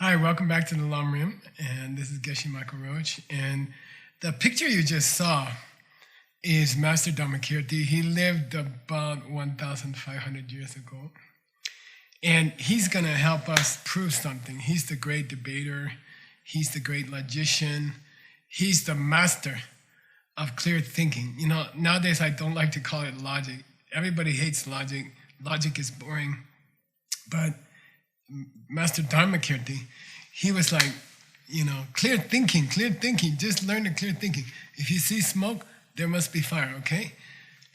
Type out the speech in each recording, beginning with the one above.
Hi, welcome back to the Lamrim, and this is Geshe Michael Roach. And the picture you just saw is Master Dharmakirti. He lived about 1,500 years ago. And he's going to help us prove something. He's the great debater. He's the great logician. He's the master of clear thinking. You know, nowadays I don't like to call it logic. Everybody hates logic. Logic is boring. But Master Dharmakirti, he was like, you know, clear thinking, just learn the clear thinking. If you see smoke, there must be fire, okay?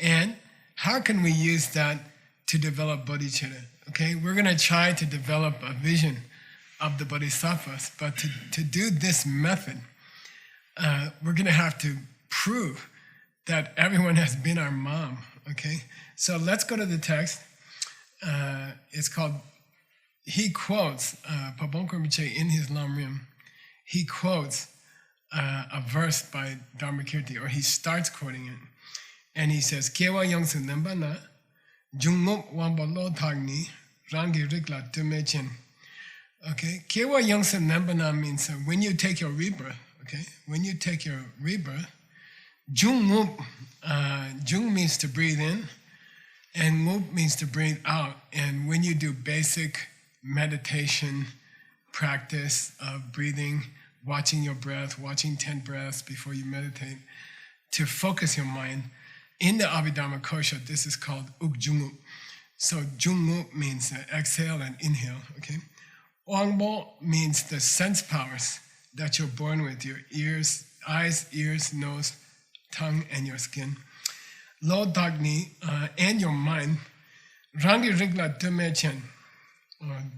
And how can we use that to develop bodhicitta? Okay, we're going to try to develop a vision of the bodhisattvas, but to do this method, we're going to have to prove that everyone has been our mom, okay? So let's go to the text. It's called, he quotes, Pabongka Rinpoche in his Lamrim, he quotes a verse by Dharmakirti, or he starts quoting it, and he says, Kewa yongsu nambana, Jungmup wambalo tagni, rangi rigla tumechen. Okay, Kewa yongsu nambana means when you take your rebirth, okay, when you take your rebirth, Jungmup, Jung means to breathe in, and mup means to breathe out. And when you do basic meditation practice of breathing, watching your breath, watching 10 breaths before you meditate, to focus your mind, in the Abhidharma Kosha, this is called Ukjungup. So Jungup means exhale and inhale, okay? Wangbo means the sense powers that you're born with, your ears, eyes, ears, nose, tongue, and your skin. Lo Dagni and your mind, Rangi Rigla Tumechen,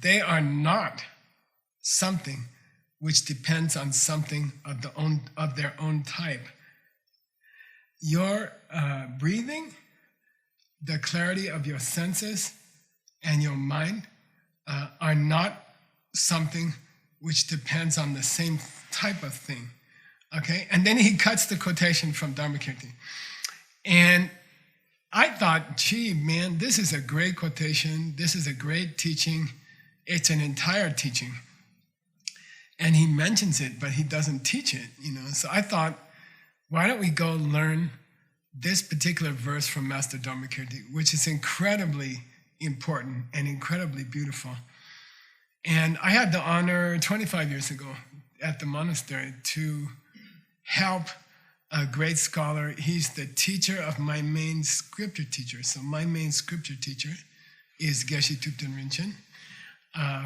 they are not something which depends on something of their own type. Your breathing, the clarity of your senses, and your mind are not something which depends on the same type of thing. Okay? And then he cuts the quotation from Dharmakirti. And I thought, gee, man, this is a great quotation. This is a great teaching. It's an entire teaching. And he mentions it, but he doesn't teach it, you know. So I thought, why don't we go learn this particular verse from Master Dharmakirti, which is incredibly important and incredibly beautiful. And I had the honor 25 years ago at the monastery to help a great scholar. He's the teacher of my main scripture teacher. So my main scripture teacher is Geshe Thupten Rinchen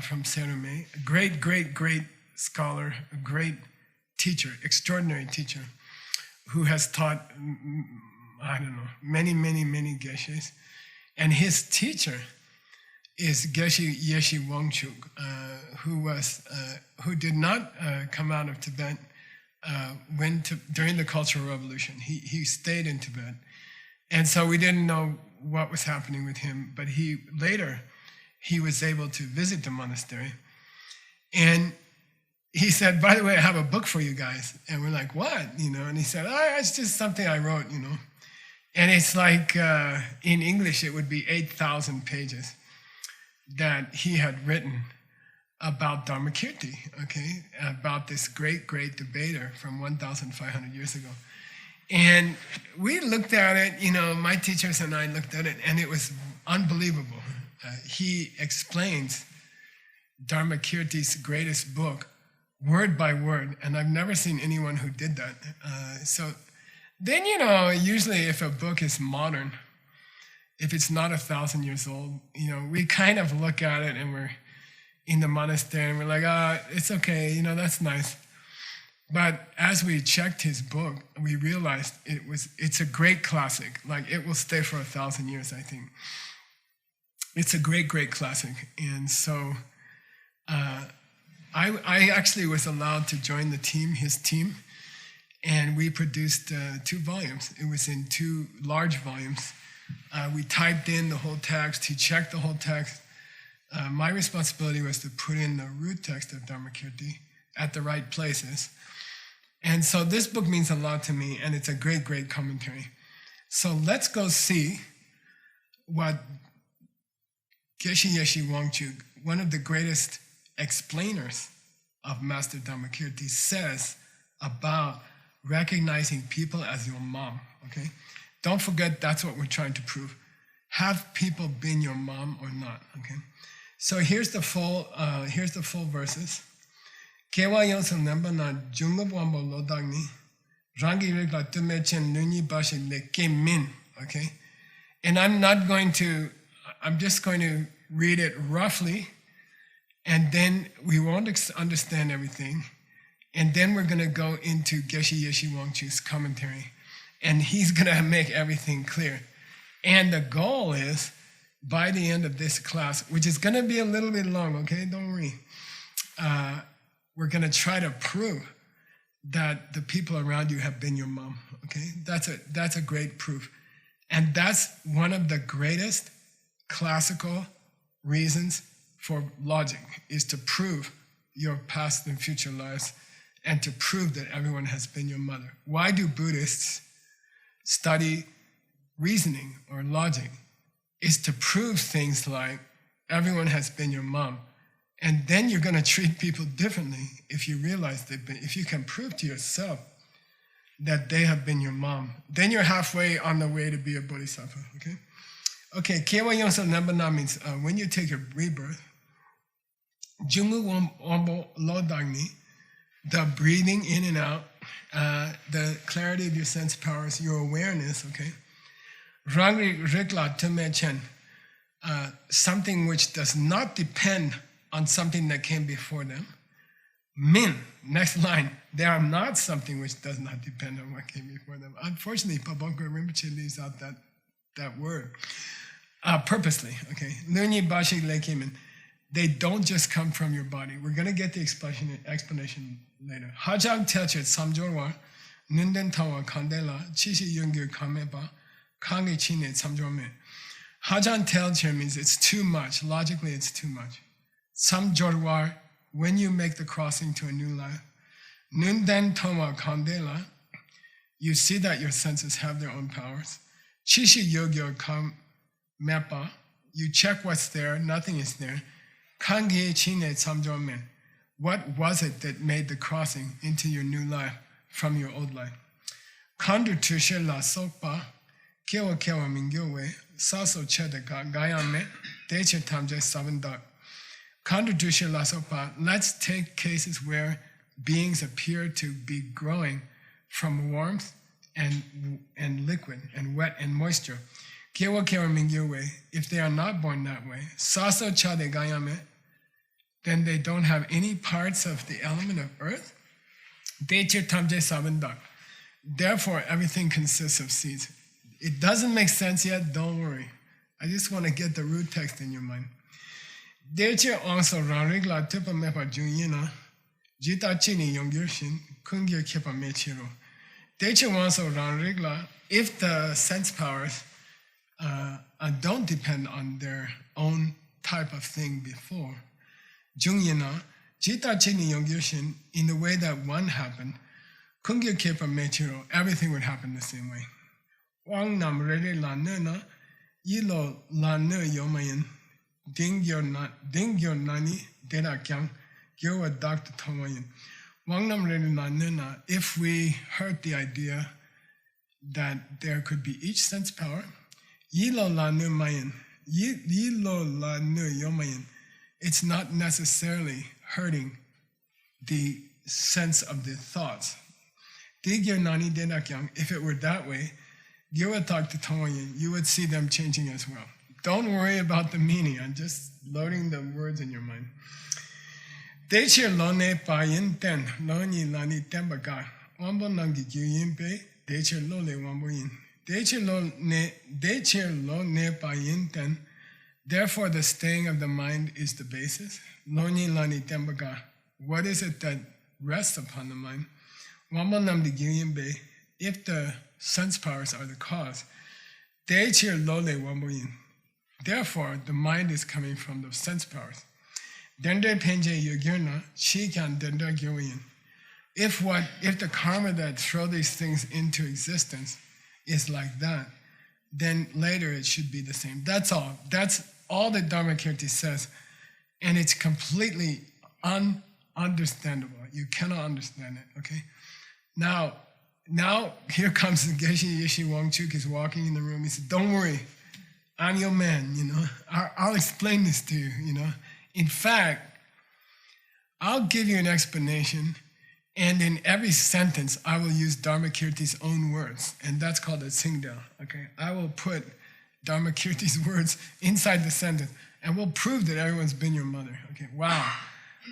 from Serume, a great scholar, a great teacher, extraordinary teacher, who has taught, I don't know, many Geshes. And his teacher is Geshe Yeshe Wangchuk, who did not come out of Tibet during the Cultural Revolution. He stayed in Tibet. And so we didn't know what was happening with him, but later he was able to visit the monastery. And he said, by the way, I have a book for you guys. And we're like, what? You know, and he said, it's just something I wrote, you know. And it's like, in English, it would be 8,000 pages that he had written about Dharmakirti, okay, about this great debater from 1,500 years ago. And we looked at it, you know, my teachers and I looked at it, and it was unbelievable. He explains Dharmakirti's greatest book word by word, and I've never seen anyone who did that. So then, you know, usually if a book is modern, if it's not 1,000 years old, you know, we kind of look at it and we're in the monastery and we're like, it's okay, you know, that's nice. But as we checked his book, we realized it's a great classic. Like, it will stay for 1,000 years, I think. It's a great classic. And so I actually was allowed to join his team, and we produced 2 volumes. It was in 2 large volumes. We typed in the whole text. He checked the whole text. My responsibility was to put in the root text of Dharmakirti at the right places. And so this book means a lot to me, and it's a great commentary. So let's go see what Geshe Yeshe Wangchuk, one of the greatest explainers of Master Dhammakirti says about recognizing people as your mom, okay? Don't forget that's what we're trying to prove. Have people been your mom or not, okay? So here's the full verses. Kewa yonsam namba na jumub wambo lodagni rangi regla tumechen luni bashi le min, okay? And I'm just going to read it roughly, and then we won't understand everything. And then we're going to go into Geshe Yeshe Wangchu's commentary, and he's going to make everything clear. And the goal is, by the end of this class, which is going to be a little bit long, okay? Don't worry. We're going to try to prove that the people around you have been your mom, okay? That's a great proof. And that's one of the greatest classical reasons for logic, is to prove your past and future lives and to prove that everyone has been your mother. Why do Buddhists study reasoning or logic? Is to prove things like everyone has been your mom. And then you're going to treat people differently if you realize if you can prove to yourself that they have been your mom. Then you're halfway on the way to be a bodhisattva, okay? Okay, Kewa Yonsa Nambana means when you take your rebirth, Jumu Wombo Lodagni, the breathing in and out, the clarity of your sense powers, your awareness, okay? Rangi Rikla Tumechen, something which does not depend on something that came before them. Min, next line, they are not something which does not depend on what came before them. Unfortunately, Pabongka Rinpoche leaves out that word purposely, okay? Lunyi Bashi Lekimin, they don't just come from your body. We're going to get the explanation later. Hajang Telchet Samjorwa, Nunden Tawa Kandela, Chishi Yungir Kameba, Kangi Chine Samjorme. Hajang Telchet means it's too much. Logically, it's too much. Samjorwar, when you make the crossing to a new life. Nunden Tawa Kandela, you see that your senses have their own powers. Chishi Yogyo Kamepa, you check what's there, nothing is there. Kangi Chine Samjorme, what was it that made the crossing into your new life from your old life? Kandu Tushe La Sokpa, Kewa Kewa Mingyowe, Saso Chedeka, Gayame, Deche Tamje Savandak. Kandu Tushe La Sokpa, let's take cases where beings appear to be growing from warmth and liquid and wet and moisture. Kewa Kewa Mingyowe, if they are not born that way, Saso Chade Gayame, then they don't have any parts of the element of earth. Deche Tamje Savandak. Therefore, everything consists of seeds. It doesn't make sense yet, don't worry. I just want to get the root text in your mind. Deche also ranrigla tipa mepa junyina, jita chini yongyorshin, kungyo kepa mechiro. Deche also ranrigla, if the sense powers don't depend on their own type of thing before, Jungyina, jita chini yongyorshin, in the way that one happened, kungyo kepa mechiro, everything would happen the same way. Wang nam rele la nena, yilo la ne yomayin, dingyo nani, deda kyang, gyo a doctor tomayin. Wang nam rele la nena, if we heard the idea that there could be each sense power, yilo la ne mayin, yilo la ne yomayin, it's not necessarily hurting the sense of the thoughts. Digyo nani deda kyang, if it were that way, you would see them changing as well. Don't worry about the meaning. I'm just loading the words in your mind. Deche lone payin ten, loni lani tembaga, wambo nangi gyuyin pe, deche lole wambo yin. Deche lone payin ten, therefore the staying of the mind is the basis. Loni lani tembaga, what is it that rests upon the mind? Wambo nangi gyuyin pe, if the sense powers are the cause. Therefore, the mind is coming from the sense powers. If the karma that throw these things into existence is like that, then later it should be the same. That's all. That's all that Dhammakirti says. And it's completely understandable. You cannot understand it, okay? Now here comes the Geshe Yeshe Wangchuk is walking in the room. He said, don't worry, I'm your man, I'll explain this to you, In fact, I'll give you an explanation, and in every sentence, I will use Dharmakirti's own words, and that's called a Tsingdao, okay? I will put Dharmakirti's words inside the sentence, and we'll prove that everyone's been your mother, okay? Wow.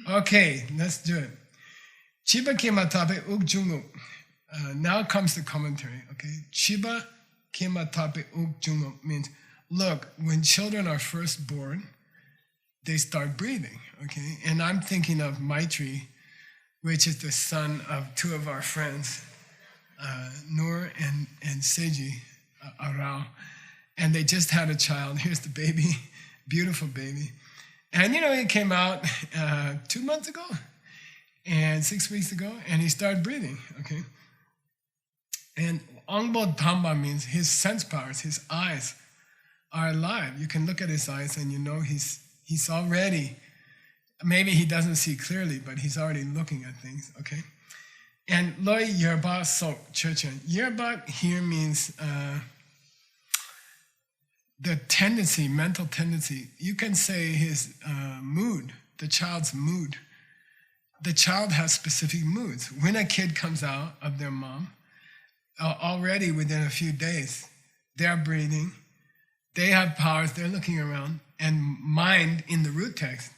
Okay, let's do it. Chiba kema tape uk jungup. Now comes the commentary, okay? Chiba kema tape uk jungup means, look, when children are first born, they start breathing, okay? And I'm thinking of Maitri, which is the son of two of our friends, Noor and Seiji Arao. And they just had a child. Here's the baby, beautiful baby. And he came out 2 months ago and 6 weeks ago, and he started breathing, okay? And Angbo Dhamba means his sense powers, his eyes are alive. You can look at his eyes and he's already, maybe he doesn't see clearly, but he's already looking at things, okay? And Loi Yerba Sok Chechen. Yerba here means the tendency, mental tendency. You can say his mood, the child's mood. The child has specific moods. When a kid comes out of their mom, already within a few days, they're breathing, they have powers, they're looking around, and mind in the root text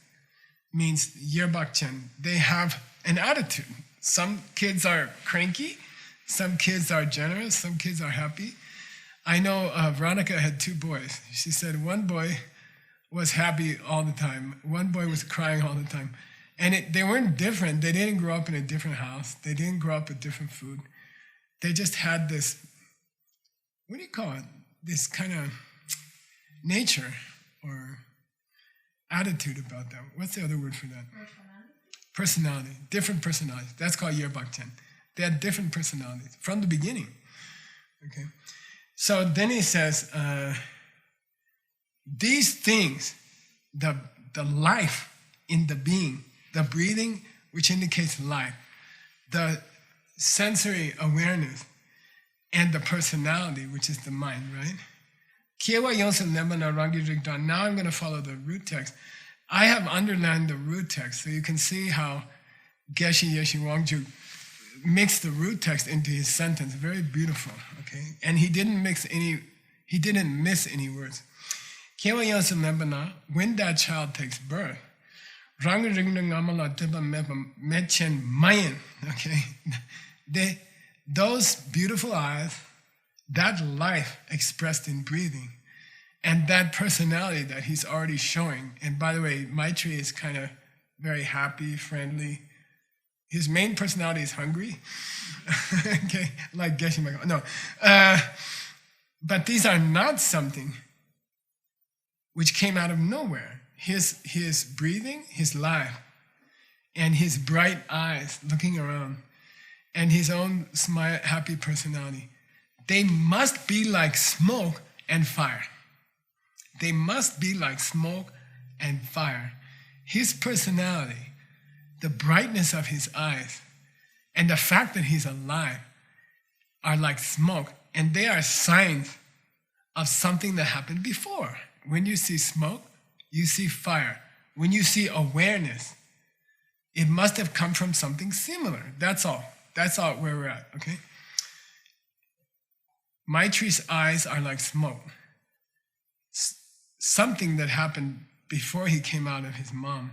means yerbakchen. They have an attitude. Some kids are cranky, some kids are generous, some kids are happy. I know Veronica had 2 boys. She said one boy was happy all the time. One boy was crying all the time. And they weren't different. They didn't grow up in a different house. They didn't grow up with different food. They just had this, what do you call it? This kind of nature or attitude about them. What's the other word for that? Personality. Different personalities. That's called yerbakchen. They had different personalities from the beginning. Okay. So then he says, these things, the life in the being, the breathing, which indicates life, the sensory awareness, and the personality, which is the mind, right? Now I'm going to follow the root text. I have underlined the root text, so you can see how Geshe Yeshe Wangchuk mixed the root text into his sentence. Very beautiful, okay? And he didn't miss any words. When that child takes birth, okay? Those beautiful eyes, that life expressed in breathing, and that personality that he's already showing. And by the way, Maitri is kind of very happy, friendly. His main personality is hungry, okay, like Geshe Michael. No, but these are not something which came out of nowhere. His breathing, his life, and his bright eyes looking around, and his own smile, happy personality, they must be like smoke and fire. They must be like smoke and fire. His personality, the brightness of his eyes, and the fact that he's alive are like smoke, and they are signs of something that happened before. When you see smoke, you see fire. When you see awareness, it must have come from something similar. That's all. That's all where we're at, okay? Maitri's eyes are like smoke. Something that happened before he came out of his mom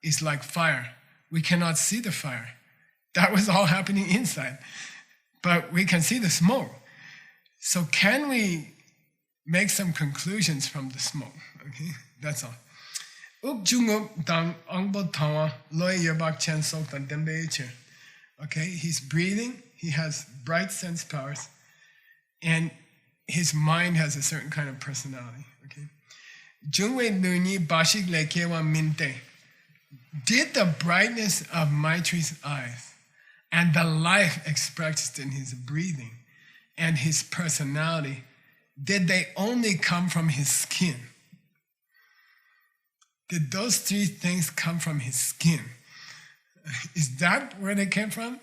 is like fire. We cannot see the fire. That was all happening inside. But we can see the smoke. So can we make some conclusions from the smoke? Okay, that's all. Okay, he's breathing, he has bright sense powers, and his mind has a certain kind of personality. Okay. Did the brightness of Maitri's eyes and the life expressed in his breathing and his personality, did they only come from his skin? Did those 3 things come from his skin? Is that where they came from?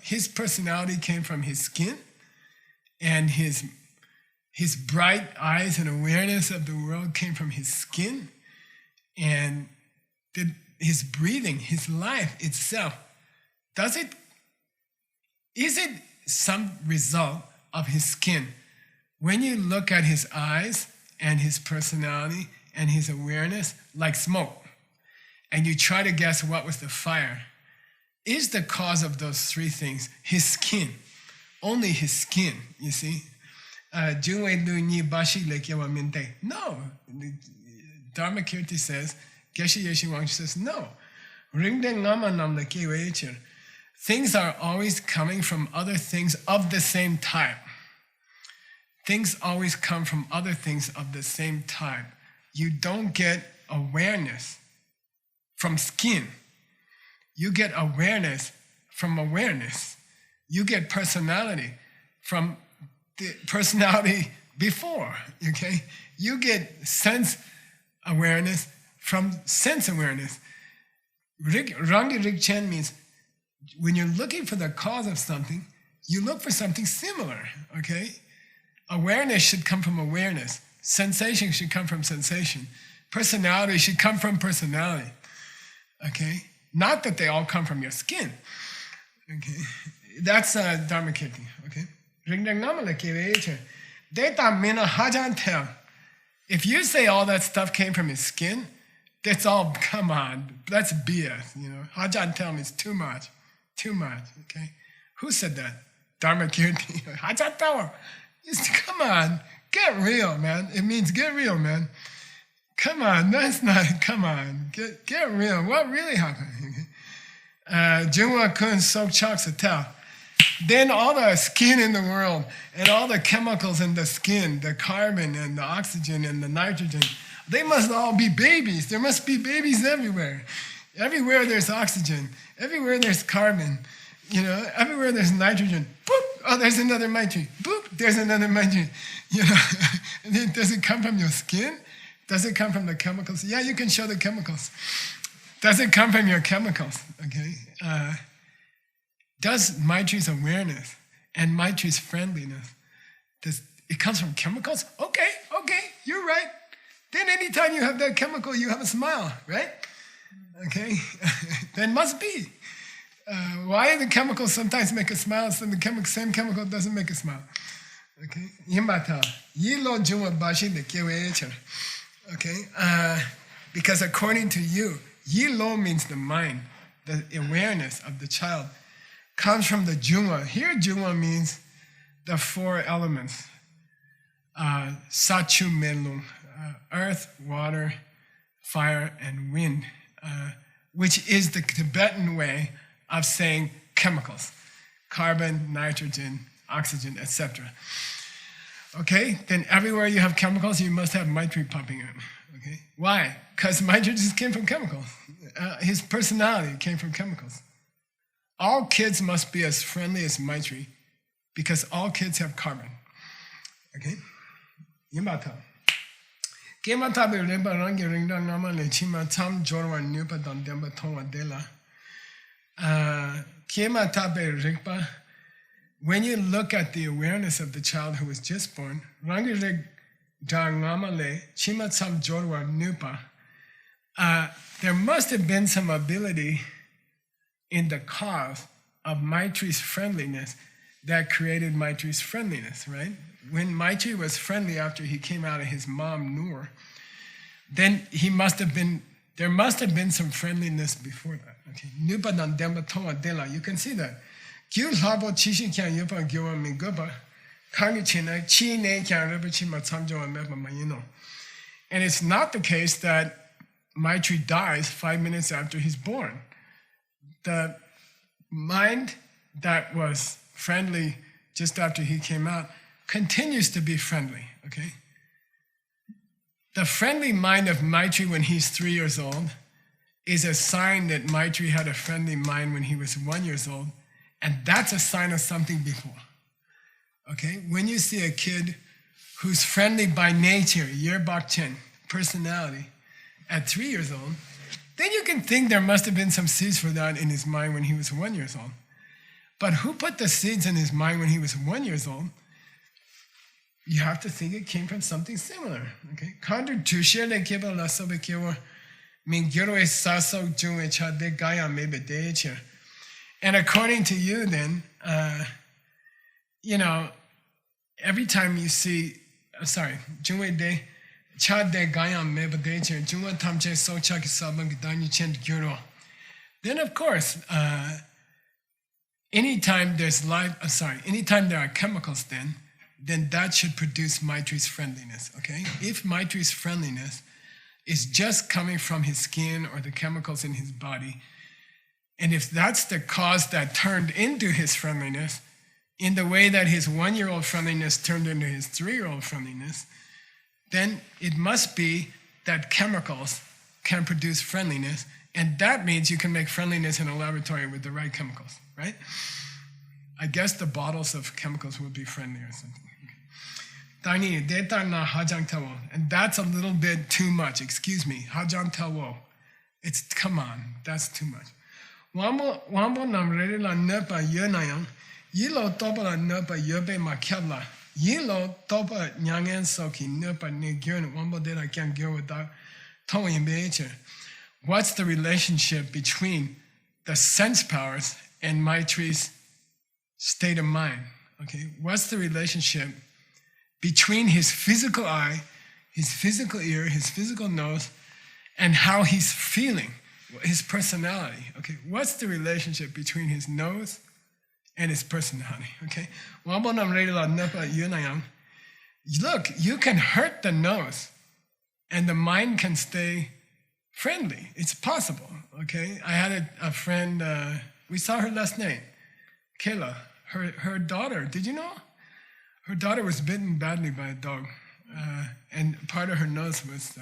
His personality came from his skin, and his bright eyes and awareness of the world came from his skin, and his breathing, his life itself, is it some result of his skin? When you look at his eyes and his personality and his awareness like smoke, and you try to guess what was the fire, is the cause of those three things his skin? Only his skin, you see? No. Dharmakirti says, Geshe Yeshe Wangchu says, no. Things are always coming from other things of the same type. Things always come from other things of the same type. You don't get awareness from skin. You get awareness from awareness. You get personality from the personality before, okay? You get sense awareness from sense awareness. Rangi Rigchen means when you're looking for the cause of something, you look for something similar, okay? Awareness should come from awareness. Sensation should come from sensation. Personality should come from personality, okay? Not that they all come from your skin, okay? That's Dharmakirti, okay? If you say all that stuff came from his skin, that's all, come on, that's BS, Hajan Tel means too much, okay? Who said that? Dharmakirti. Hajan Tel. Come on, get real, man. It means get real, man. Come on, come on, get real. What really happened? Junwa Kun Sok Chok Satel. Then all the skin in the world and all the chemicals in the skin, the carbon and the oxygen and the nitrogen, they must all be babies. There must be babies everywhere. Everywhere there's oxygen. Everywhere there's carbon. Everywhere there's nitrogen. Boop! Oh, there's another Maitri. Boop! There's another Maitri. Does it come from your skin? Does it come from the chemicals? Yeah, you can show the chemicals. Does it come from your chemicals? Okay. Does Maitri's awareness and Maitri's friendliness, it comes from chemicals? Okay, you're right. Then anytime you have that chemical, you have a smile, right? Okay, then must be. Why the chemicals sometimes make a smile, and the same chemical doesn't make a smile? Okay, okay, because according to you, Yilo means the mind, the awareness of the child, comes from the Jungwa. Here, Jungwa means the four elements. Sachu Melung, earth, water, fire, and wind, which is the Tibetan way of saying chemicals. Carbon, nitrogen, oxygen, etc. Okay, then everywhere you have chemicals, you must have Maitri popping in. Okay, why? Because Maitri just came from chemicals. His personality came from chemicals. All kids must be as friendly as Maitri because all kids have carbon. Okay? Yimata. Kemata be remba rangi ringda nama le chima tam jorwa nyupa dan demba tongwa dela. Kemata be ringpa. When you look at the awareness of the child who was just born, rangi rig da nama le chima tam jorwa nyupa. There must have been some ability in the cause of Maitri's friendliness that created Maitri's friendliness, right? When Maitri was friendly after he came out of his mom, Nur, then there must have been some friendliness before that. Okay, you can see that. And it's not the case that Maitri dies 5 minutes after he's born. The mind that was friendly just after he came out continues to be friendly, okay? The friendly mind of Maitri when he's 3 years old is a sign that Maitri had a friendly mind when he was 1 year old, and that's a sign of something before, okay? When you see a kid who's friendly by nature, yerbakchen, personality, at 3 years old, then you can think there must have been some seeds for that in his mind when he was 1 year old. But who put the seeds in his mind when he was 1 year old? You have to think it came from something similar. Okay? And according to you, then, every time you see, then of course, anytime there's life, anytime there are chemicals, then that should produce Maitri's friendliness. Okay, if Maitri's friendliness is just coming from his skin or the chemicals in his body, and if that's the cause that turned into his friendliness, in the way that his 1 year old friendliness turned into his 3 year old friendliness, then it must be that chemicals can produce friendliness, and that means you can make friendliness in a laboratory with the right chemicals, right? I guess the bottles of chemicals would be friendly or something. And that's a little bit too much. Excuse me. It's, come on, that's too much. Wambo nam rere la nepa yenayang, yilo topa la nepa yobe makyabla, yilo topa nyangen soki nepa ne gyun, wambo de la kyan gyo without towing beche. What's the relationship between the sense powers and Maitri's state of mind? Okay, what's the relationship between his physical eye, his physical ear, his physical nose, and how he's feeling? His personality, okay? What's the relationship between his nose and his personality, okay? Look, you can hurt the nose and the mind can stay friendly. It's possible, okay? I had a friend, we saw her last night, Kayla, her daughter, did you know? Her daughter was bitten badly by a dog, and part of her nose was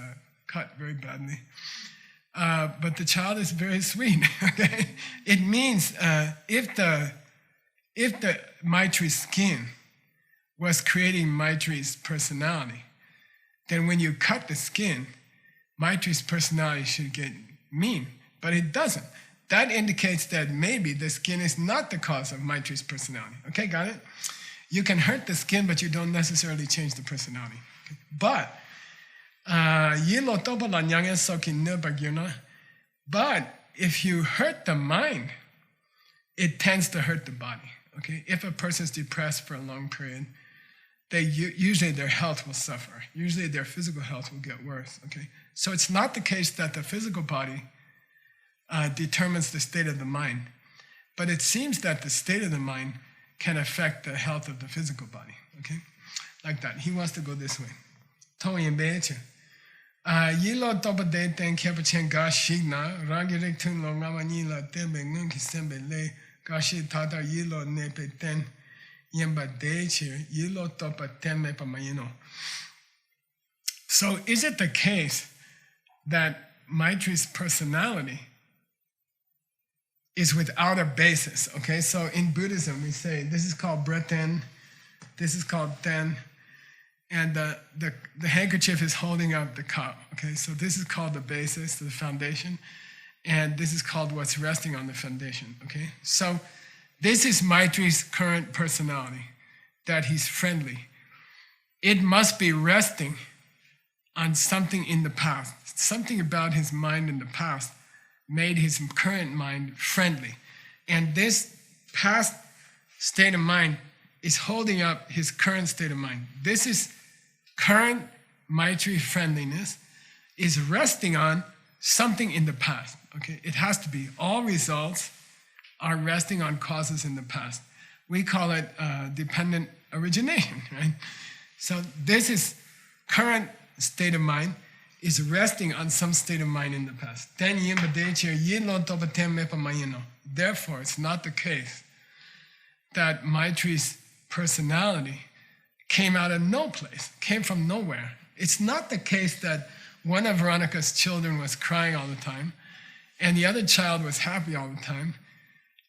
cut very badly. But the child is very sweet. Okay, it means if the Maitri's skin was creating Maitri's personality, then when you cut the skin, Maitri's personality should get mean, but it doesn't. That indicates that maybe the skin is not the cause of Maitri's personality. Okay, got it? You can hurt the skin, but you don't necessarily change the personality. Okay? But if you hurt the mind, it tends to hurt the body. Okay, if a person is depressed for a long period, usually their health will suffer. Usually their physical health will get worse. Okay, so it's not the case that the physical body determines the state of the mind, but it seems that the state of the mind can affect the health of the physical body. Okay, like that. He wants to go this way. Yilo topa de ten kepachen gashigna, ragirik tun lo ngamanila tembe ngunki sembe le gashi tata yilo nepe ten yemba deche yilo topa teme pamayino. So is it the case that Maitri's personality is without a basis? Okay, so in Buddhism we say this is called breten, this is called ten, and the handkerchief is holding up the cup. Okay, so this is called the basis, the foundation, and this is called what's resting on the foundation. Okay, so this is Maitri's current personality, that he's friendly. It must be resting on something in the past. Something about his mind in the past made his current mind friendly. And this past state of mind is holding up his current state of mind. This is current Maitri friendliness is resting on something in the past. Okay, it has to be. All results are resting on causes in the past. We call it dependent origination, right? So this is current state of mind is resting on some state of mind in the past. Therefore, it's not the case that Maitri's personality came out of no place, came from nowhere. It's not the case that one of Veronica's children was crying all the time and the other child was happy all the time.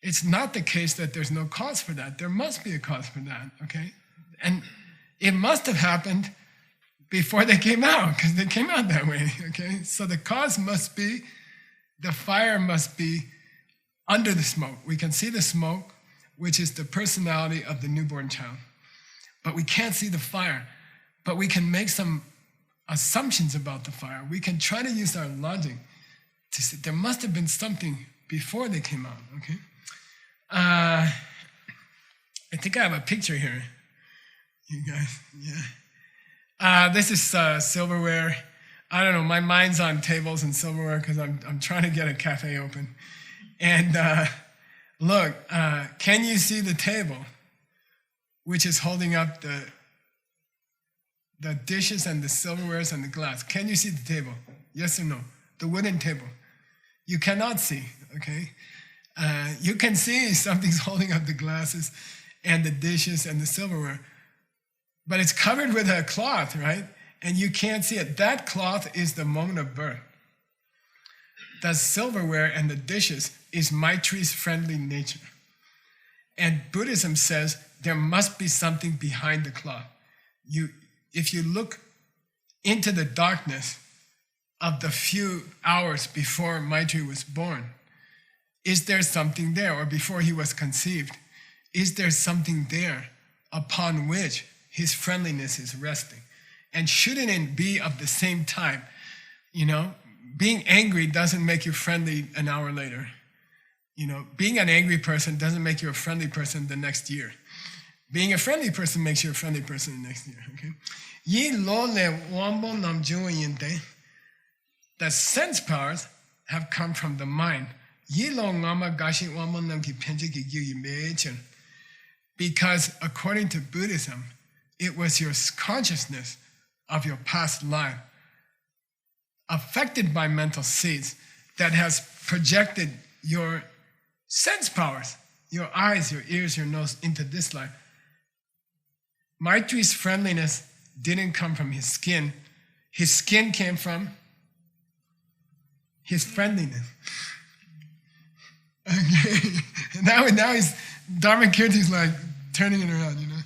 It's not the case that there's no cause for that. There must be a cause for that, okay? And it must have happened before they came out, because they came out that way, okay? So the cause must be the fire must be under the smoke. We can see the smoke, which is the personality of the newborn child. But we can't see the fire. But we can make some assumptions about the fire. We can try to use our logic to say there must have been something before they came out, okay? I think I have a picture here. You guys, yeah. This is silverware. I don't know, my mind's on tables and silverware because I'm trying to get a cafe open. And look, can you see the table, which is holding up the dishes and the silverwares and the glass? Can you see the table? Yes or no? The wooden table. You cannot see, okay? You can see something's holding up the glasses and the dishes and the silverware, but it's covered with a cloth, right? And you can't see it. That cloth is the moment of birth. The silverware and the dishes is Maitri's friendly nature. And Buddhism says there must be something behind the cloth. If you look into the darkness of the few hours before Maitri was born, is there something there? Or before he was conceived, is there something there upon which his friendliness is resting? And shouldn't it be of the same type? You know, being angry doesn't make you friendly an hour later. You know, being an angry person doesn't make you a friendly person the next year. Being a friendly person makes you a friendly person the next year, okay? Yi lo le wambo nam juwa. The sense powers have come from the mind. Yi lo ngama gashi wambo nam ki penji ki gyu yi. Because according to Buddhism, it was your consciousness of your past life, affected by mental seeds, that has projected your sense powers, your eyes, your ears, your nose, into this life. Maitri's friendliness didn't come from his skin. His skin came from his friendliness. Okay. Now he's Dharmakirti's like turning it around, you know.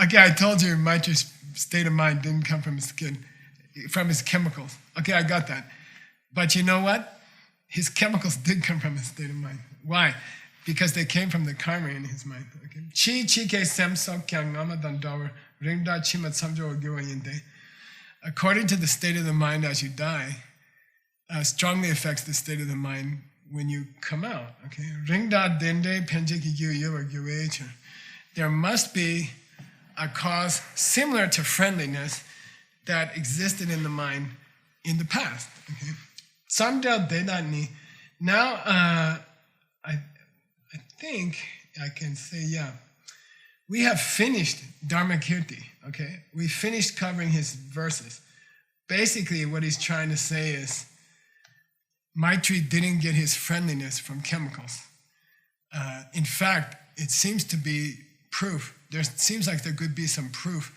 Okay, I told you Maitri's state of mind didn't come from his skin, from his chemicals. Okay, I got that. But you know what? His chemicals did come from his state of mind. Why? Because they came from the karma in his mind. Okay. Chi ke sem sok kyang ngama dandawa ringda chimat samjo ogyo yinde. According to the state of the mind as you die, strongly affects the state of the mind when you come out. Okay. Ringda dende penje ki gyu yo ogyo. There must be a cause similar to friendliness that existed in the mind in the past. Okay. Samdel Dedani. Now, I think I can say, yeah, we have finished Dharmakirti, okay? We finished covering his verses. Basically, what he's trying to say is, Maitri didn't get his friendliness from chemicals. In fact, it seems to be proof. There seems like there could be some proof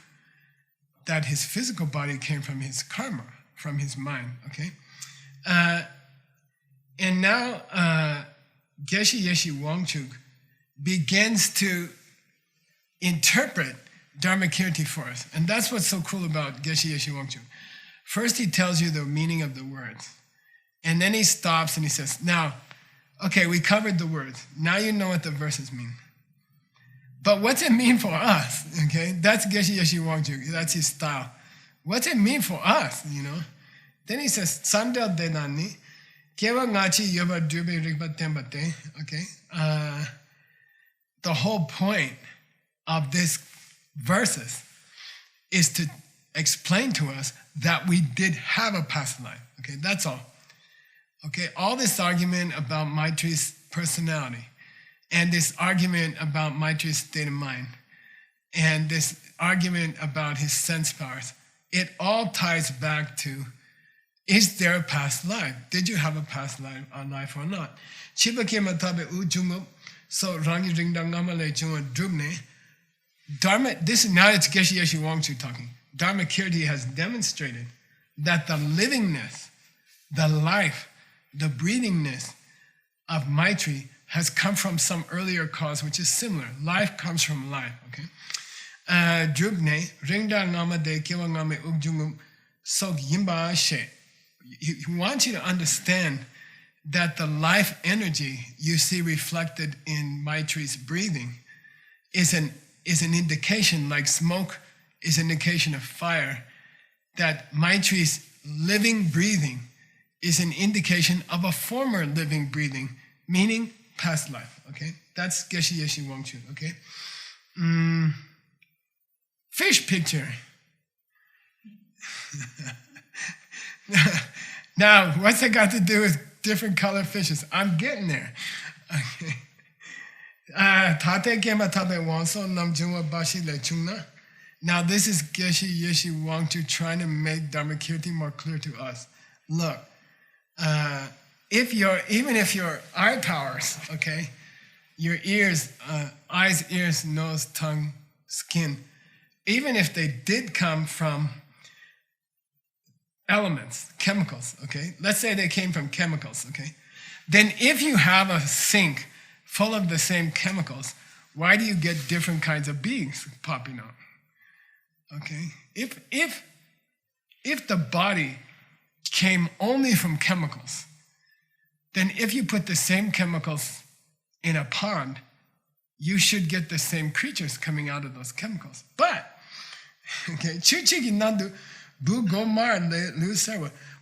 that his physical body came from his karma, from his mind, okay? And now, Geshe Yeshe Wangchuk begins to interpret Dharmakirti for us. And that's what's so cool about Geshe Yeshe Wangchuk. First, he tells you the meaning of the words. And then he stops and he says, now, okay, we covered the words. Now you know what the verses mean. But what's it mean for us? Okay, that's Geshe Yeshe Wangchuk. That's his style. What's it mean for us, you know? Then he says, Sandel Denani, Kewa Ngachi Yoba Drube Rigba Tembate. Okay? The whole point of this verses is to explain to us that we did have a past life. Okay, that's all. Okay, all this argument about Maitri's personality, and this argument about Maitri's state of mind, and this argument about his sense powers, it all ties back to, is there a past life? Did you have a past life or not? Chibake matabe ujungup, so rangi ringdangamale junga drubne. Dharma, now it's Geshe Yeshe Wangchuk talking. Dharmakirti has demonstrated that the livingness, the life, the breathingness of Maitri has come from some earlier cause, which is similar. Life comes from life, okay? Drubne, ringda nama de kiwangame ugjungum sok yimba she. He wants you to understand that the life energy you see reflected in Maitri's breathing is an indication, like smoke is an indication of fire, that Maitri's living breathing is an indication of a former living breathing, meaning past life, okay? That's Geshe Yeshe Wangchu, okay? Fish picture. Now, what's that got to do with different color fishes? I'm getting there. Okay. Tate Kema Tabe Wanso Namjuma Bashi Lechungna. Now, this is Geshe Yeshe Wangchu trying to make Dharmakirti more clear to us. Look, even if your eye powers, okay, your ears, eyes, ears, nose, tongue, skin, even if they did come from elements, chemicals, okay? Let's say they came from chemicals, okay? Then if you have a sink full of the same chemicals, why do you get different kinds of beings popping up? Okay? If the body came only from chemicals, then if you put the same chemicals in a pond, you should get the same creatures coming out of those chemicals. But, okay,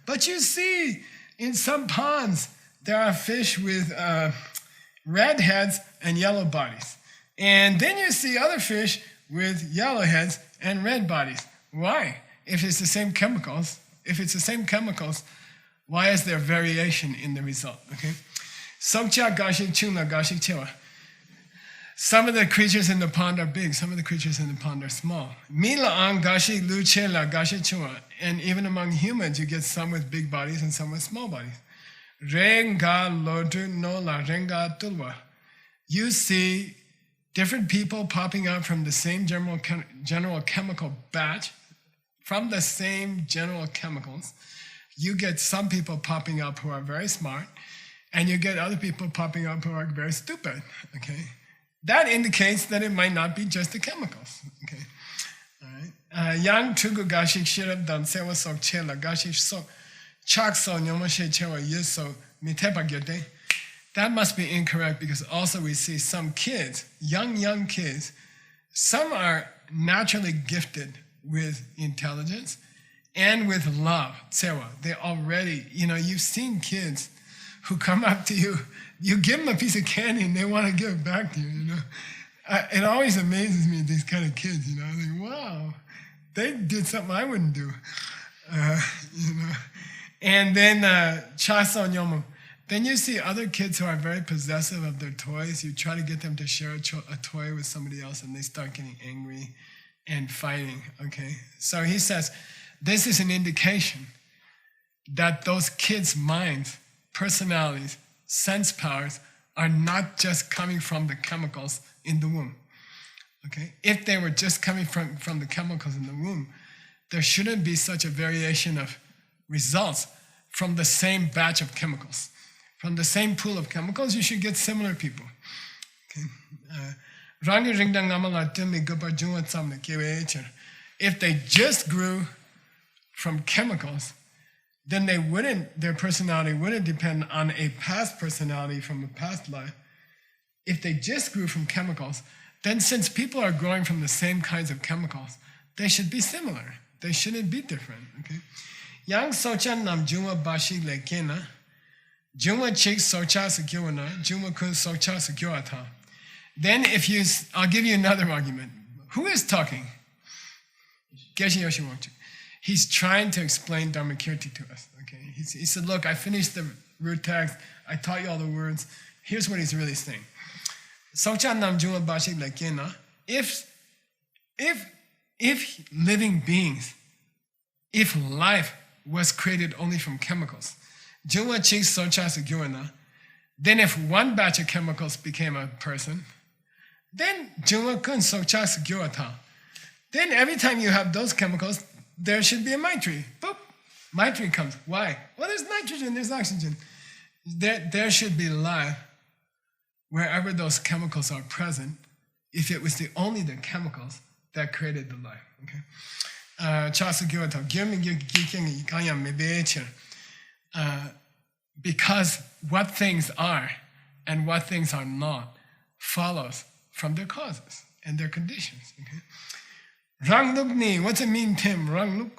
but you see, in some ponds, there are fish with red heads and yellow bodies. And then you see other fish with yellow heads and red bodies. Why? If it's the same chemicals, why is there variation in the result? Okay? Sokcha gashik chuna gashik chewa. Some of the creatures in the pond are big, some of the creatures in the pond are small. Mila ang gashi lu chela gashi chua. And even among humans, you get some with big bodies and some with small bodies. Renga lodu no la renga tulwa. You see different people popping up from the same general chemical batch, from the same general chemicals. You get some people popping up who are very smart, and you get other people popping up who are very stupid, okay? That indicates that it might not be just the chemicals, okay? All right. Yang tugu gashik shirab dan sewa sok chela gashik sok chak so nyomoshe chewa yeso mitepa gyote. That must be incorrect, because also we see some kids, young kids, some are naturally gifted with intelligence and with love, tsewa. They already, you've seen kids who come up to you, you give them a piece of candy and they want to give it back to you, It always amazes me, these kind of kids, I think, wow, they did something I wouldn't do, And then, chaso nyomo. Then you see other kids who are very possessive of their toys. You try to get them to share a toy with somebody else and they start getting angry and fighting, okay? So he says, this is an indication that those kids' minds, personalities, sense powers are not just coming from the chemicals in the womb, okay? If they were just coming from the chemicals in the womb, there shouldn't be such a variation of results from the same batch of chemicals. From the same pool of chemicals, you should get similar people. If they just grew from chemicals, then their personality wouldn't depend on a past personality from a past life. If they just grew from chemicals, then since people are growing from the same kinds of chemicals, they should be similar. They shouldn't be different. Okay? Yang sochan nam juma bashi lekena. Juma chik socha sekyona, Juma kun socha sekyota. Then I'll give you another argument. Who is talking? Geshe Yeshe Wangchu. He's trying to explain Dharmakirti to us. Okay? He said, look, I finished the root text, I taught you all the words. Here's what he's really saying. Socha nam juma bashi lekena. If living beings, if life was created only from chemicals, then if one batch of chemicals became a person, then then every time you have those chemicals, there should be a Maitri. Boop, Maitri comes. Why? Well, there's nitrogen, there's oxygen. There should be life wherever those chemicals are present, if it was only the chemicals that created the life. Okay? Because what things are and what things are not follows from their causes and their conditions. Okay? Rangluk ni, what's it mean, Tim? Rangluk?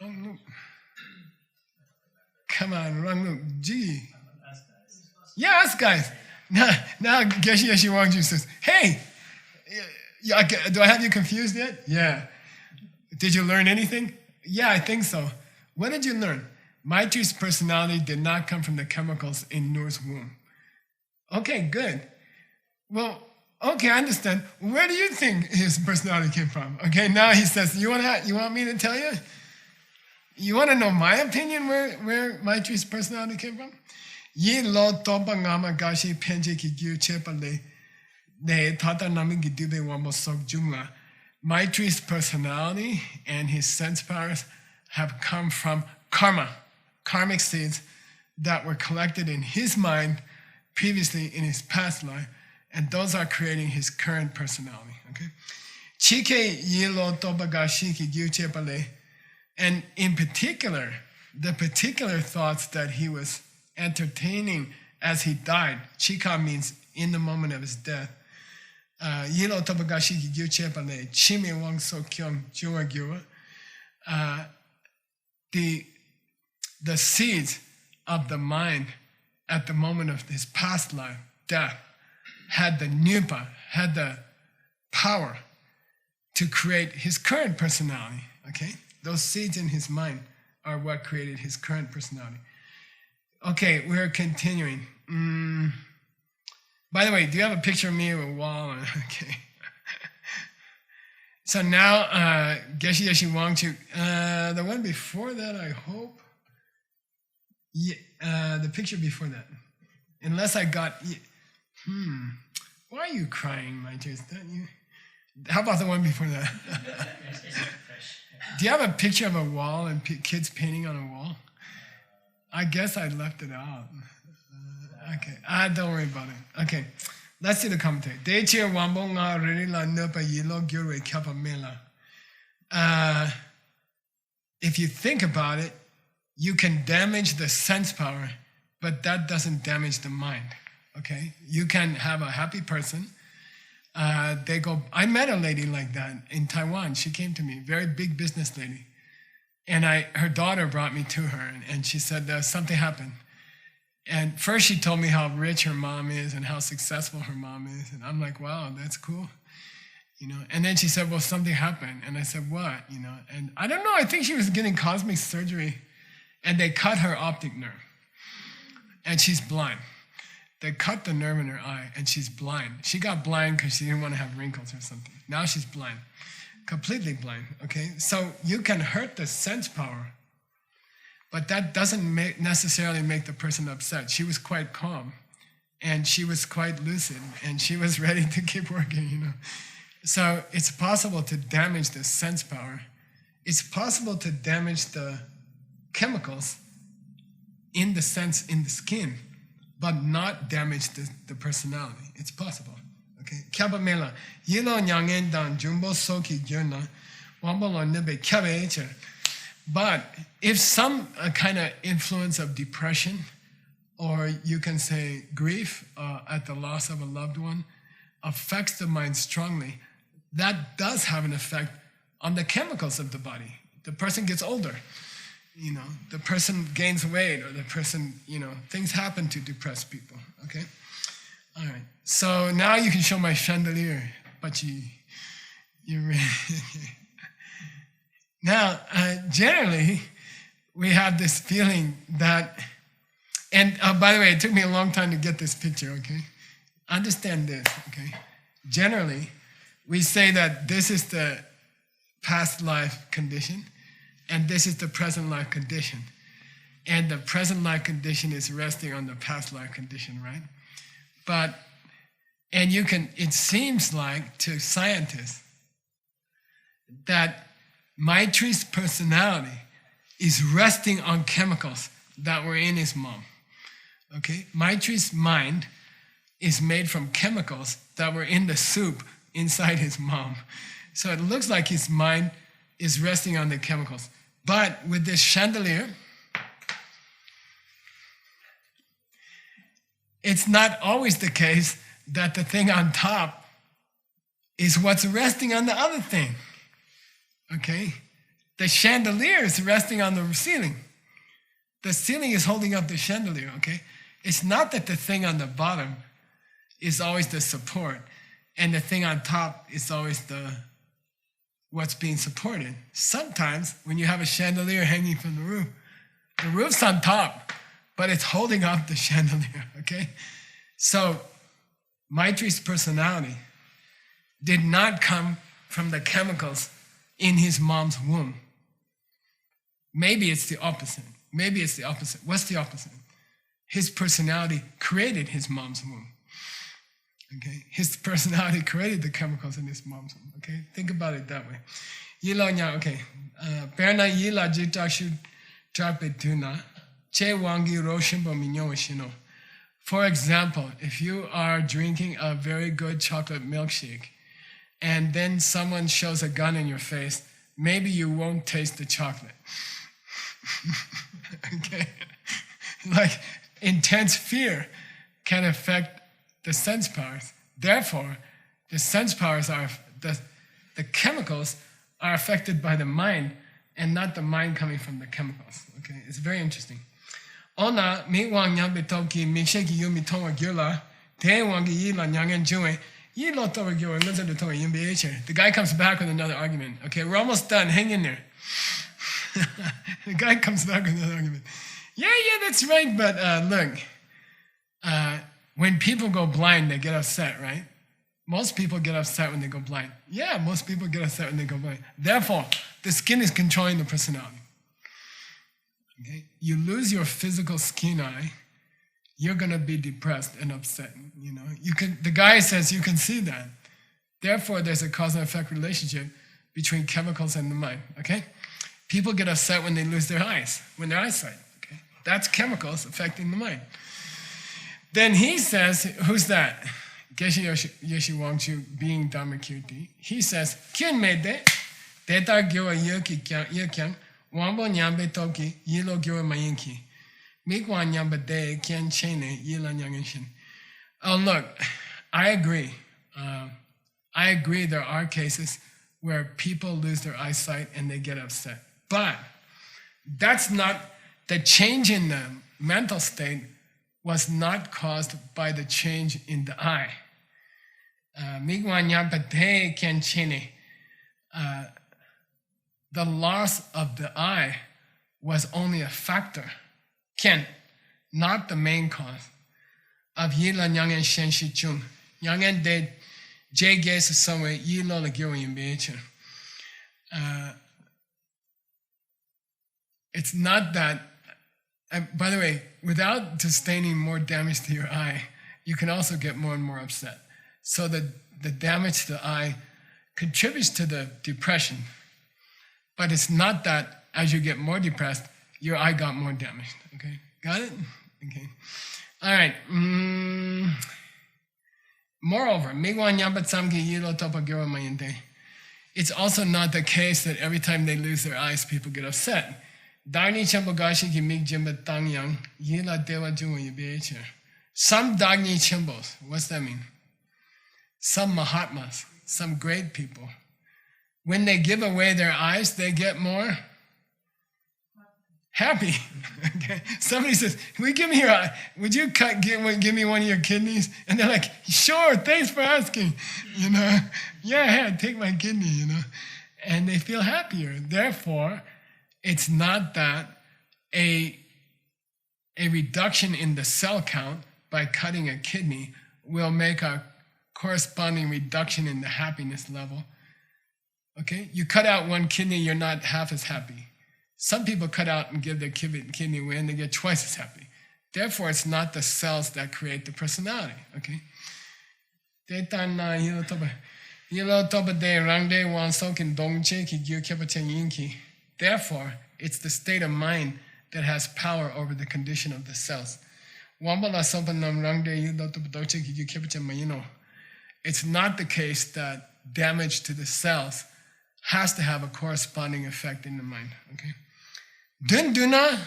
Rangluk. Come on, Rangluk. Gee. Yeah, us guys. Now Geshe Yeshe Wangju says, hey, do I have you confused yet? Yeah. Did you learn anything? Yeah, I think so. What did you learn? Maitri's personality did not come from the chemicals in Noor's womb. Okay, good. Well, okay, I understand. Where do you think his personality came from? Okay, now he says, you want me to tell you? You want to know my opinion where Maitri's personality came from? Yi lo topa ngama gashi penje ki gyu chepale ne tata nami ki dube wambo sok jungla. Maitri's personality and his sense powers have come from karmic seeds that were collected in his mind previously in his past life, and those are creating his current personality. Okay, Chike yilo tobagashi ki gyuchepale, and in particular, the particular thoughts that he was entertaining as he died. Chika means in the moment of his death. Yilo tobagashi ki gyuchepale, chime wang so kyong jua gyua. The seeds of the mind at the moment of his past life, death, had the nyupa, had the power to create his current personality. Okay? Those seeds in his mind are what created his current personality. Okay, we're continuing. By the way, do you have a picture of me with a wall? Okay. So now, Geshe Yeshe Wangchu, the one before that, I hope. Yeah, the picture before that. Unless I got, why are you crying, my dear? How about the one before that? Do you have a picture of a wall and kids painting on a wall? I guess I left it out. Okay, don't worry about it. Okay, let's see the commentary. Dechir wambonga ririla nupa yilo gyure kappa mela. If you think about it, you can damage the sense power, but that doesn't damage the mind. Okay, you can have a happy person. I met a lady like that in Taiwan. She came to me, very big business lady. And her daughter brought me to her, and she said something happened. And first she told me how rich her mom is and how successful her mom is. And I'm like, wow, that's cool. And then she said, well, something happened. And I said, what? And I don't know, I think she was getting cosmetic surgery, and they cut her optic nerve. And she's blind. They cut the nerve in her eye, and she's blind. She got blind because she didn't want to have wrinkles or something. Now she's blind, completely blind, okay? So you can hurt the sense power, but that doesn't necessarily make the person upset. She was quite calm, and she was quite lucid, and she was ready to keep working, So it's possible to damage the sense power. It's possible to damage the chemicals in the skin, but not damage the personality. It's possible. Okay. Kyaba mela. Yilo nyangen dan jumbo soki gyurna. Wambolo nibe kyabe eche. But if some kind of influence of depression, or you can say grief at the loss of a loved one, affects the mind strongly, that does have an effect on the chemicals of the body. The person gets older. The person gains weight, or the person, things happen to depressed people, okay? All right, so now you can show my chandelier, but you're really, Now, generally, we have this feeling that, and by the way, it took me a long time to get this picture, okay? Understand this, okay? Generally, we say that this is the past life condition, and this is the present life condition. And the present life condition is resting on the past life condition, right? It seems like to scientists that Maitri's personality is resting on chemicals that were in his mom, okay? Maitri's mind is made from chemicals that were in the soup inside his mom. So it looks like his mind is resting on the chemicals. But with this chandelier, it's not always the case that the thing on top is what's resting on the other thing. Okay? The chandelier is resting on the ceiling. The ceiling is holding up the chandelier, okay? It's not that the thing on the bottom is always the support, and the thing on top is always what's being supported. Sometimes when you have a chandelier hanging from the roof's on top, but it's holding up the chandelier, okay? So Maitri's personality did not come from the chemicals in his mom's womb. Maybe it's the opposite. What's the opposite? His personality created his mom's womb. Okay? His personality created the chemicals in his mom's womb. Okay? Think about it that way. Yilo nya, okay. Perna yila jitashu trapetuna. Che wangi roshimbo minyo shino. For example, if you are drinking a very good chocolate milkshake and then someone shows a gun in your face, maybe you won't taste the chocolate. Okay? Like intense fear can affect the sense powers. Therefore, the sense powers are, the chemicals are affected by the mind and not the mind coming from the chemicals. Okay? It's very interesting. Ona mi wang nyang betoki mi sheki yumi tonga gyula te wangi yila nyangen juwe yilo towa gyula nganza de tonga yimbi. The guy comes back with another argument. Okay, we're almost done. Hang in there. The guy comes back with another argument. Yeah, that's right, but look, when people go blind, they get upset, right? Most people get upset when they go blind. Yeah, most people get upset when they go blind. Therefore, the skin is controlling the personality. Okay? You lose your physical skin eye, you're going to be depressed and upset. You know, the guy says you can see that. Therefore, there's a cause and effect relationship between chemicals and the mind. Okay? People get upset when they lose their eyes, when their eyesight. Okay? That's chemicals affecting the mind. Then he says, who's that? Geshe Yeshe Wangchu being Dharmakirti. He says, Kyun mede, Teta Gyoa Yekyang, Wambo Nyambe Toki, Yilo Gyoa Mayinki. Mikwa Nyamba De, Kyan Chene, Yila Nyangishin. Oh, look, I agree. I agree there are cases where people lose their eyesight and they get upset. But that's not, the change in the mental state was not caused by the change in the eye. The loss of the eye was only a factor, Ken, not the main cause of Yila Nyangen Shen Shi Chung. Nyangen de J Ges somewhere Yilo the Gyoin Becher. It's not that. By the way, without sustaining more damage to your eye, you can also get more and more upset. So the damage to the eye contributes to the depression. But it's not that as you get more depressed, your eye got more damaged. Okay, got it? Okay. All right. Moreover, it's also not the case that every time they lose their eyes, people get upset. Some Dagni Chimbos, what's that mean? Some Mahatmas, some great people, when they give away their eyes, they get more happy. Okay. Somebody says, "Will you give me your eye? Would you give me one of your kidneys?" And they're like, "Sure, thanks for asking." You know, yeah, take my kidney. You know, and they feel happier. Therefore, it's not that a reduction in the cell count by cutting a kidney will make a corresponding reduction in the happiness level. Okay? You cut out one kidney, you're not half as happy. Some people cut out and give their kidney away and they get twice as happy. Therefore, it's not the cells that create the personality. Okay? Therefore, it's the state of mind that has power over the condition of the cells. It's not the case that damage to the cells has to have a corresponding effect in the mind. Okay? Dunduna,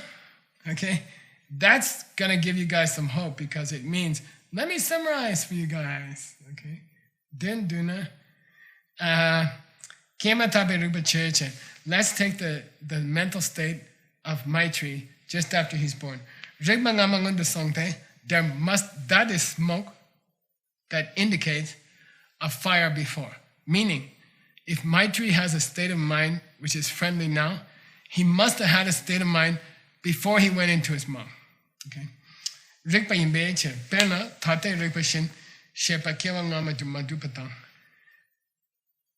okay? That's going to give you guys some hope because it means, let me summarize for you guys. Okay? Din duna. Let's take the mental state of Maitri just after he's born. That is smoke that indicates a fire before. Meaning, if Maitri has a state of mind which is friendly now, he must have had a state of mind before he went into his mom. Okay?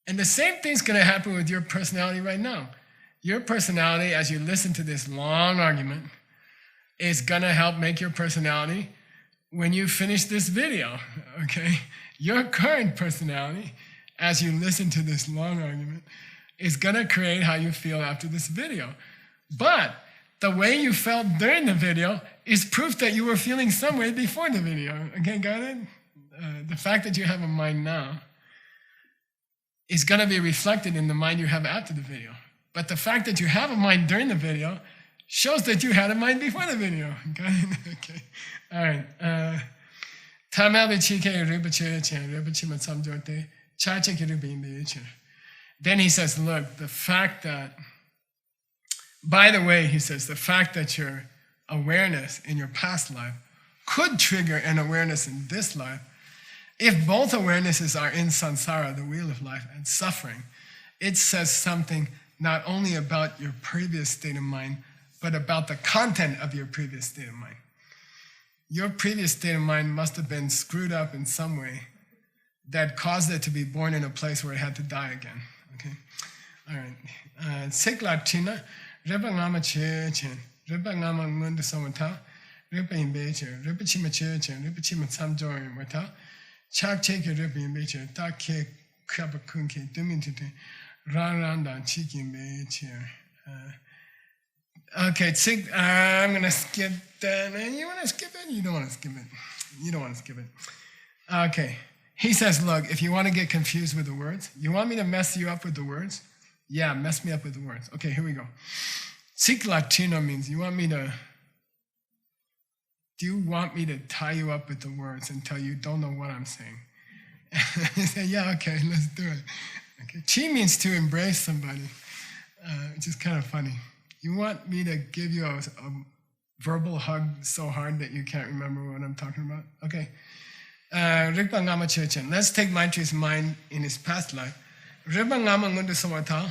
And the same thing's going to happen with your personality right now. Your personality, as you listen to this long argument, is going to help make your personality when you finish this video. Okay? Your current personality, as you listen to this long argument, is going to create how you feel after this video. But the way you felt during the video is proof that you were feeling some way before the video. Okay, got it? The fact that you have a mind now is going to be reflected in the mind you have after the video. But the fact that you have a mind during the video shows that you had a mind before the video. Got it? Okay. All right. Then he says, look, the fact that, by the way, he says, the fact that your awareness in your past life could trigger an awareness in this life, if both awarenesses are in samsara, the wheel of life, and suffering, it says something not only about your previous state of mind, but about the content of your previous state of mind. Your previous state of mind must have been screwed up in some way that caused it to be born in a place where it had to die again. Okay? All right. Sikla Tina, Reba Ngama Chechen, Reba Ngama Munda Samata, Reba in Becher, Reba Chima Chechen, Reba Chima Samjoy Mata, Chak Cheke Reba in Becher, Take Kabakunke, Dumintite, Randa, Chiki Becher. Okay, I'm going to skip that. You want to skip it? You don't want to skip it. You don't want to skip it. Okay. He says, look, if you want to get confused with the words, you want me to mess you up with the words? Yeah, mess me up with the words. Okay, here we go. Sik Latino means do you want me to tie you up with the words until you don't know what I'm saying? You say, yeah, okay, let's do it. Okay. Chi means to embrace somebody, which is kind of funny. You want me to give you a verbal hug so hard that you can't remember what I'm talking about? Okay. Rikpa Ngama Chechen. Let's take Maitri's mind in his past life. Rikpa Ngama Ngundu Samata.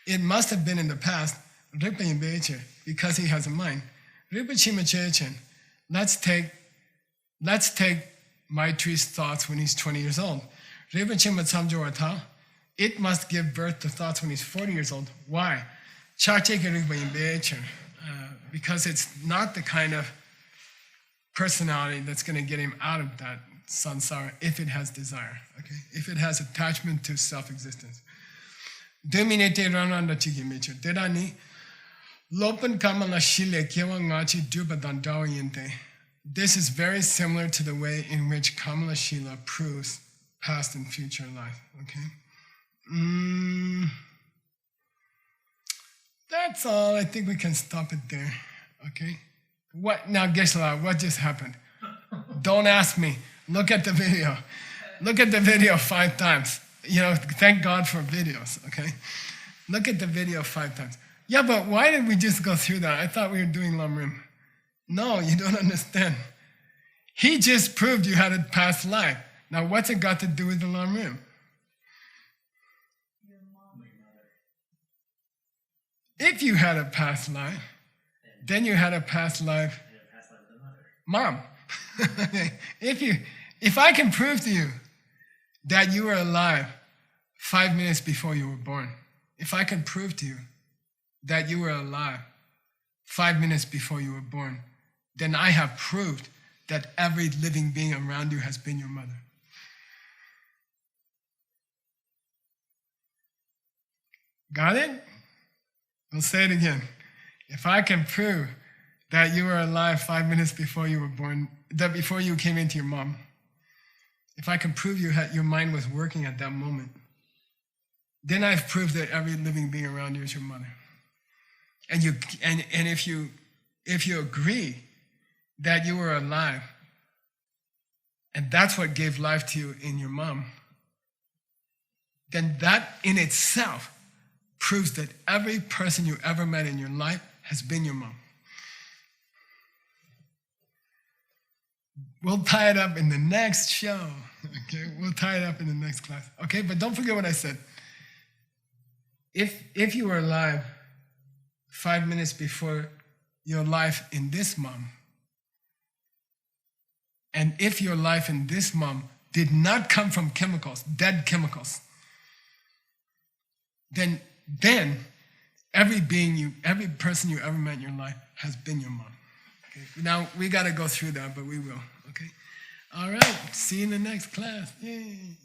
It must have been in the past. Rikpa Yimbeche, because he has a mind. Rikpa Chima Chechen. Let's take Maitri's thoughts when he's 20 years old. Rikpa Chima Tsamjorata. It must give birth to thoughts when he's 40 years old. Why? Because it's not the kind of personality that's going to get him out of that samsara if it has desire, okay? If it has attachment to self-existence. This is very similar to the way in which Kamala Shila proves past and future life, okay? That's all. I think we can stop it there. Okay? What now, Geshe-la, what just happened? Don't ask me. Look at the video. Look at the video 5 times. You know, thank God for videos, okay? Look at the video 5 times. Yeah, but why did we just go through that? I thought we were doing Lamrim. No, you don't understand. He just proved you had a past life. Now, what's it got to do with the Lamrim? If you had a past life, then you had a past life. Mom. If I can prove to you that you were alive 5 minutes before you were born, if I can prove to you that you were alive 5 minutes before you were born, then I have proved that every living being around you has been your mother. Got it? I'll say it again. If I can prove that you were alive 5 minutes before you were born, that before you came into your mom, if I can prove your mind was working at that moment, then I've proved that every living being around you is your mother. And if you agree that you were alive, and that's what gave life to you in your mom, then that in itself proves that every person you ever met in your life has been your mom. We'll tie it up in the next show. Okay, we'll tie it up in the next class. Okay, but don't forget what I said. If you were alive 5 minutes before your life in this mom, and if your life in this mom did not come from chemicals, dead chemicals, then every person you ever met in your life has been your mom. Okay? Now, we got to go through that, but we will. Okay? All right. See you in the next class. Yay.